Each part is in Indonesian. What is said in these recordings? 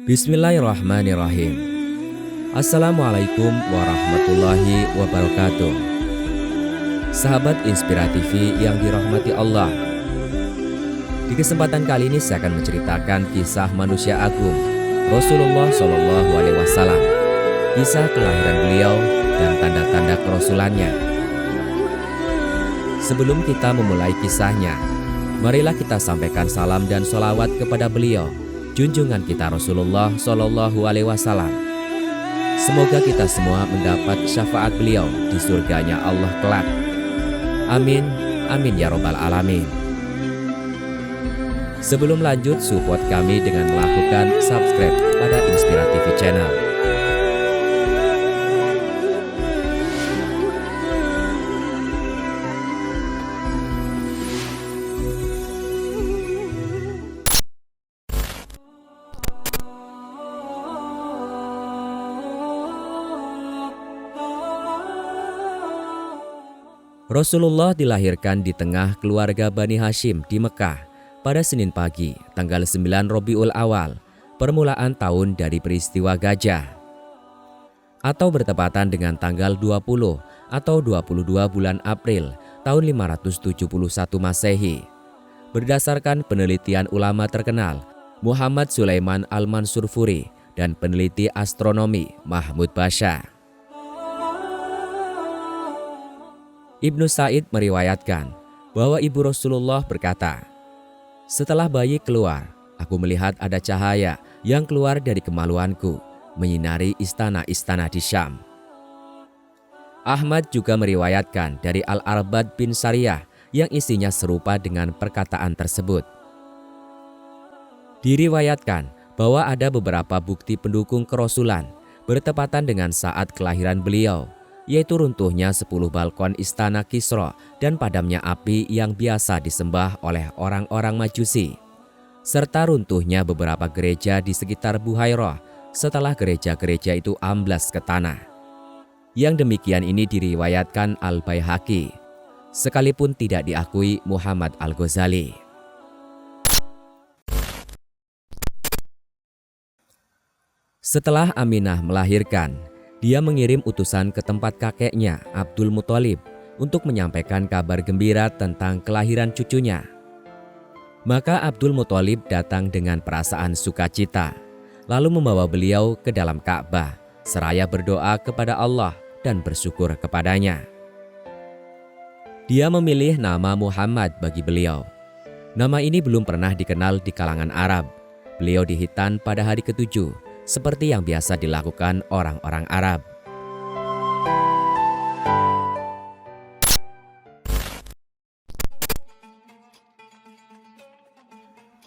Bismillahirrahmanirrahim. Assalamualaikum warahmatullahi wabarakatuh. Sahabat Inspira TV yang dirahmati Allah, di kesempatan kali ini saya akan menceritakan kisah manusia agung Rasulullah SAW, kisah kelahiran beliau dan tanda-tanda kerasulannya. Sebelum kita memulai kisahnya, marilah kita sampaikan salam dan sholawat kepada beliau, junjungan kita Rasulullah SAW. Semoga kita semua mendapat syafaat beliau di surganya Allah kelak. Amin, amin ya robbal alamin. Sebelum lanjut, support kami dengan melakukan subscribe pada Inspira TV channel. Rasulullah dilahirkan di tengah keluarga Bani Hashim di Mekah pada Senin pagi, tanggal 9 Rabiul Awal, permulaan tahun dari peristiwa gajah. Atau bertepatan dengan tanggal 20 atau 22 bulan April tahun 571 Masehi. Berdasarkan penelitian ulama terkenal Muhammad Sulaiman Al-Mansurfuri dan peneliti astronomi Mahmud Basha. Ibnu Sa'id meriwayatkan bahwa ibu Rasulullah berkata, "Setelah bayi keluar, aku melihat ada cahaya yang keluar dari kemaluanku, menyinari istana-istana di Syam." Ahmad juga meriwayatkan dari Al-Arbad bin Sariyah yang isinya serupa dengan perkataan tersebut. Diriwayatkan bahwa ada beberapa bukti pendukung kerasulan bertepatan dengan saat kelahiran beliau, yaitu runtuhnya 10 balkon istana Kisra dan padamnya api yang biasa disembah oleh orang-orang Majusi, serta runtuhnya beberapa gereja di sekitar Buhairah setelah gereja-gereja itu amblas ke tanah. Yang demikian ini diriwayatkan Al-Baihaqi, sekalipun tidak diakui Muhammad Al-Ghazali. Setelah Aminah melahirkan, dia mengirim utusan ke tempat kakeknya Abdul Muthalib untuk menyampaikan kabar gembira tentang kelahiran cucunya. Maka Abdul Muthalib datang dengan perasaan sukacita, lalu membawa beliau ke dalam Ka'bah seraya berdoa kepada Allah dan bersyukur kepadanya. Dia memilih nama Muhammad bagi beliau. Nama ini belum pernah dikenal di kalangan Arab. Beliau dihitan pada hari ke-7, seperti yang biasa dilakukan orang-orang Arab.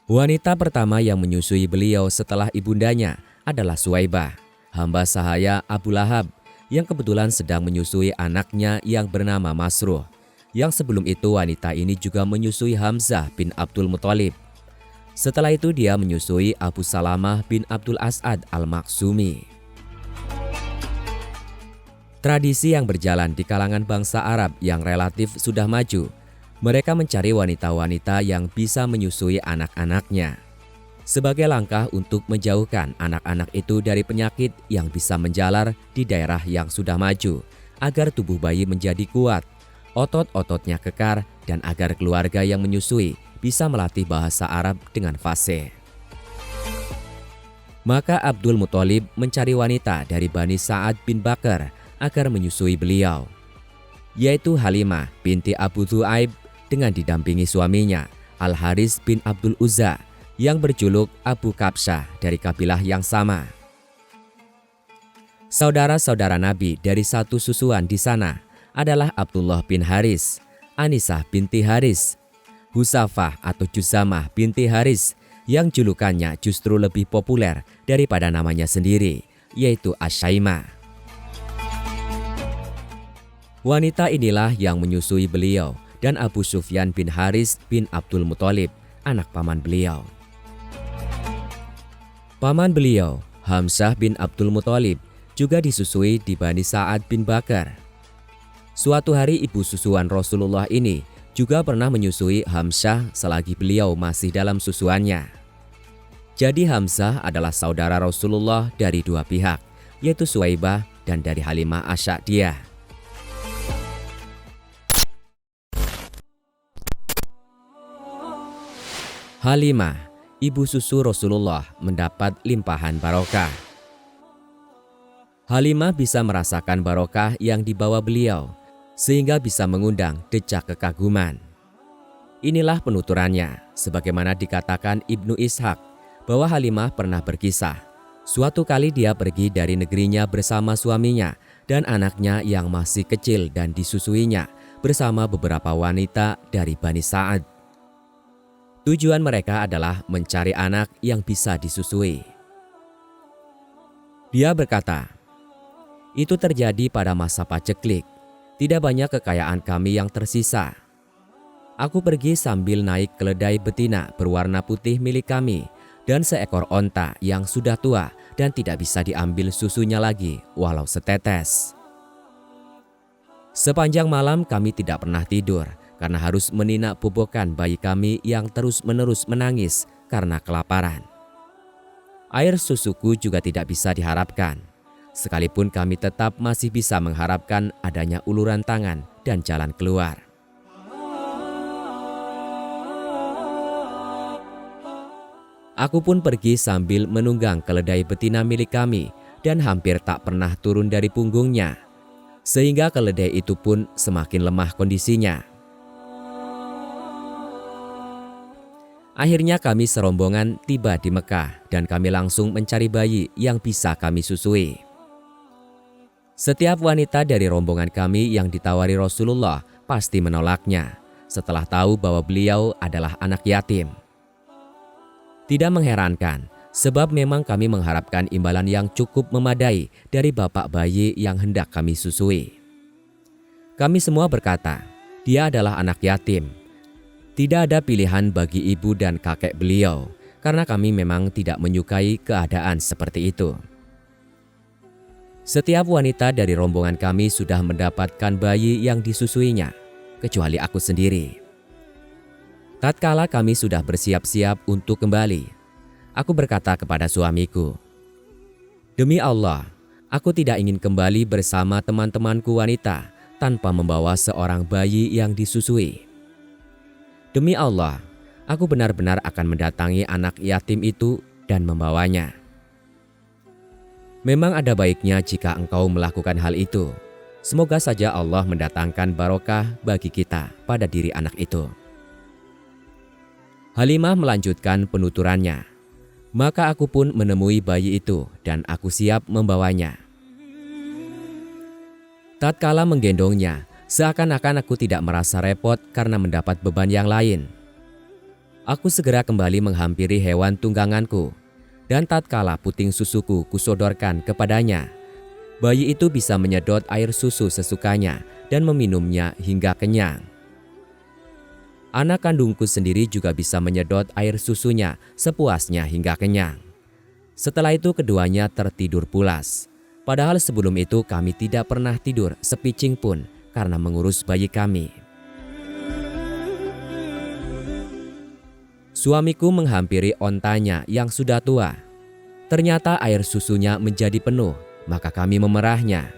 Wanita pertama yang menyusui beliau setelah ibundanya adalah Suwaibah, hamba sahaya Abu Lahab, yang kebetulan sedang menyusui anaknya yang bernama Masruh. Yang sebelum itu wanita ini juga menyusui Hamzah bin Abdul Muthalib. Setelah itu dia menyusui Abu Salamah bin Abdul As'ad Al-Maksumi. Tradisi yang berjalan di kalangan bangsa Arab yang relatif sudah maju, mereka mencari wanita-wanita yang bisa menyusui anak-anaknya, sebagai langkah untuk menjauhkan anak-anak itu dari penyakit yang bisa menjalar di daerah yang sudah maju, agar tubuh bayi menjadi kuat, otot-ototnya kekar, dan agar keluarga yang menyusui bisa melatih bahasa Arab dengan fasih. Maka Abdul Muthalib mencari wanita dari Bani Sa'ad bin Bakar agar menyusui beliau, yaitu Halimah binti Abu Thu'aib dengan didampingi suaminya Al-Haris bin Abdul Uzza yang berjuluk Abu Kabsyah dari kabilah yang sama. Saudara-saudara Nabi dari satu susuan di sana adalah Abdullah bin Haris, Anisah binti Haris, Husafah atau Juzamah binti Haris yang julukannya justru lebih populer daripada namanya sendiri, yaitu Asyaimah. Wanita inilah yang menyusui beliau dan Abu Sufyan bin Haris bin Abdul Muthalib, anak paman beliau. Paman beliau, Hamzah bin Abdul Muthalib, juga disusui di Bani Sa'ad bin Bakar. Suatu hari ibu susuan Rasulullah ini juga pernah menyusui Hamzah selagi beliau masih dalam susuannya. Jadi Hamzah adalah saudara Rasulullah dari dua pihak, yaitu Suwaibah dan dari Halimah Asy-Sya'diyah. Halimah, ibu susu Rasulullah, mendapat limpahan barokah. Halimah bisa merasakan barokah yang dibawa beliau, sehingga bisa mengundang decak kekaguman. Inilah penuturannya, sebagaimana dikatakan Ibnu Ishaq, bahwa Halimah pernah berkisah. Suatu kali dia pergi dari negerinya bersama suaminya dan anaknya yang masih kecil dan disusuinya bersama beberapa wanita dari Bani Sa'ad. Tujuan mereka adalah mencari anak yang bisa disusui. Dia berkata, "Itu terjadi pada masa paceklik. Tidak banyak kekayaan kami yang tersisa. Aku pergi sambil naik keledai betina berwarna putih milik kami dan seekor onta yang sudah tua dan tidak bisa diambil susunya lagi walau setetes. Sepanjang malam kami tidak pernah tidur karena harus meninak bobokan bayi kami yang terus-menerus menangis karena kelaparan. Air susuku juga tidak bisa diharapkan, sekalipun kami tetap masih bisa mengharapkan adanya uluran tangan dan jalan keluar. Aku pun pergi sambil menunggang keledai betina milik kami dan hampir tak pernah turun dari punggungnya, sehingga keledai itu pun semakin lemah kondisinya. Akhirnya kami serombongan tiba di Mekah dan kami langsung mencari bayi yang bisa kami susui. Setiap wanita dari rombongan kami yang ditawari Rasulullah pasti menolaknya setelah tahu bahwa beliau adalah anak yatim. Tidak mengherankan, sebab memang kami mengharapkan imbalan yang cukup memadai dari bapak bayi yang hendak kami susui. Kami semua berkata, dia adalah anak yatim. Tidak ada pilihan bagi ibu dan kakek beliau, karena kami memang tidak menyukai keadaan seperti itu. Setiap wanita dari rombongan kami sudah mendapatkan bayi yang disusuinya, kecuali aku sendiri. Tatkala kami sudah bersiap-siap untuk kembali, aku berkata kepada suamiku, "Demi Allah, aku tidak ingin kembali bersama teman-temanku wanita tanpa membawa seorang bayi yang disusui. Demi Allah, aku benar-benar akan mendatangi anak yatim itu dan membawanya. Memang ada baiknya jika engkau melakukan hal itu. Semoga saja Allah mendatangkan barokah bagi kita pada diri anak itu." Halimah melanjutkan penuturannya, "Maka aku pun menemui bayi itu dan aku siap membawanya. Tatkala menggendongnya, seakan-akan aku tidak merasa repot karena mendapat beban yang lain. Aku segera kembali menghampiri hewan tungganganku, dan tatkala puting susuku kusodorkan kepadanya, bayi itu bisa menyedot air susu sesukanya dan meminumnya hingga kenyang. Anak kandungku sendiri juga bisa menyedot air susunya sepuasnya hingga kenyang. Setelah itu keduanya tertidur pulas. Padahal sebelum itu kami tidak pernah tidur sepicing pun karena mengurus bayi kami." Suamiku menghampiri ontanya yang sudah tua. Ternyata air susunya menjadi penuh, maka kami memerahnya.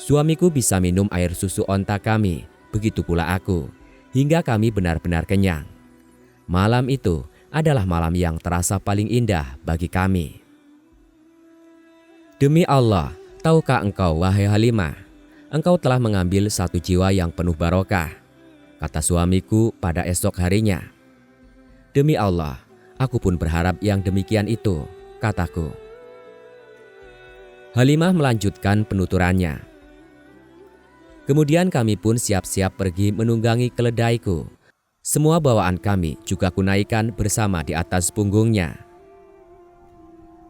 Suamiku bisa minum air susu onta kami, begitu pula aku, hingga kami benar-benar kenyang. Malam itu adalah malam yang terasa paling indah bagi kami. Demi Allah, tahukah engkau wahai Halimah, engkau telah mengambil satu jiwa yang penuh barokah, kata suamiku pada esok harinya. Demi Allah, aku pun berharap yang demikian itu, kataku. Halimah melanjutkan penuturannya. Kemudian kami pun siap-siap pergi menunggangi keledaiku. Semua bawaan kami juga kunaikan bersama di atas punggungnya.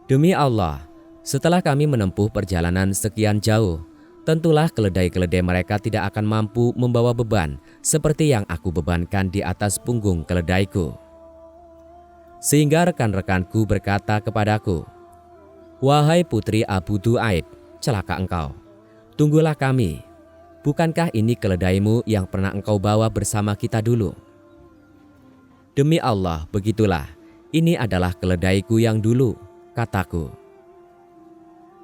Demi Allah, setelah kami menempuh perjalanan sekian jauh, tentulah keledai-keledai mereka tidak akan mampu membawa beban seperti yang aku bebankan di atas punggung keledaiku. Sehingga rekan-rekanku berkata kepadaku, "Wahai putri Abu Du'aib, celaka engkau. Tunggulah kami. Bukankah ini keledaimu yang pernah engkau bawa bersama kita dulu?" Demi Allah, begitulah. "Ini adalah keledaiku yang dulu," kataku.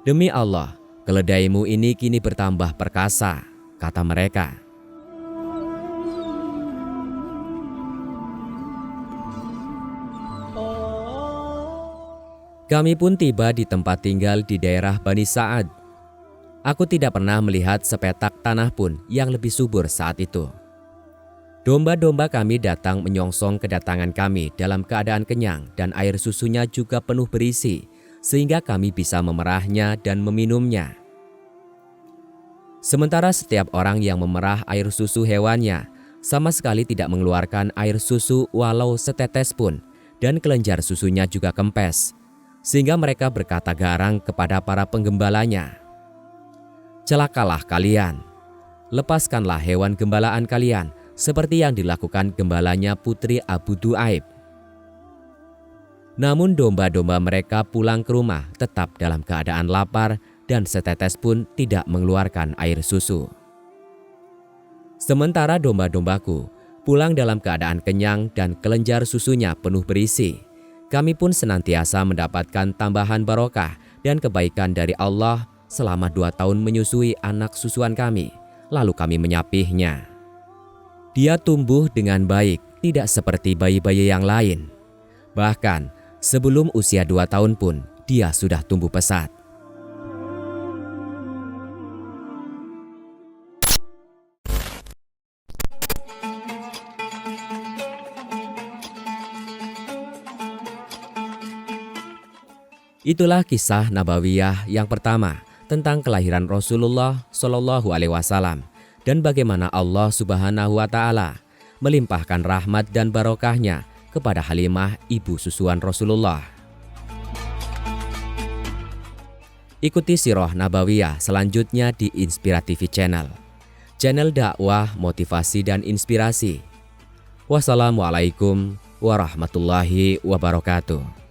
"Demi Allah, keledaimu ini kini bertambah perkasa," kata mereka. Kami pun tiba di tempat tinggal di daerah Bani Sa'ad. Aku tidak pernah melihat sepetak tanah pun yang lebih subur saat itu. Domba-domba kami datang menyongsong kedatangan kami dalam keadaan kenyang dan air susunya juga penuh berisi, sehingga kami bisa memerahnya dan meminumnya. Sementara setiap orang yang memerah air susu hewannya sama sekali tidak mengeluarkan air susu walau setetes pun, dan kelenjar susunya juga kempes. Sehingga mereka berkata garang kepada para penggembalanya, "Celakalah kalian, lepaskanlah hewan gembalaan kalian seperti yang dilakukan gembalanya putri Abu Du'aib." Namun domba-domba mereka pulang ke rumah tetap dalam keadaan lapar dan setetes pun tidak mengeluarkan air susu. Sementara domba-dombaku pulang dalam keadaan kenyang dan kelenjar susunya penuh berisi. Kami pun senantiasa mendapatkan tambahan barokah dan kebaikan dari Allah selama 2 tahun menyusui anak susuan kami, lalu kami menyapihnya. Dia tumbuh dengan baik, tidak seperti bayi-bayi yang lain. Bahkan sebelum usia 2 tahun pun dia sudah tumbuh pesat. Itulah kisah Nabawiyah yang pertama tentang kelahiran Rasulullah Shallallahu Alaihi Wasallam dan bagaimana Allah Subhanahu Wa Taala melimpahkan rahmat dan barokahnya kepada Halimah, ibu susuan Rasulullah. Ikuti Sirah Nabawiyah selanjutnya di Inspira TV Channel dakwah, motivasi dan inspirasi. Wassalamualaikum warahmatullahi wabarakatuh.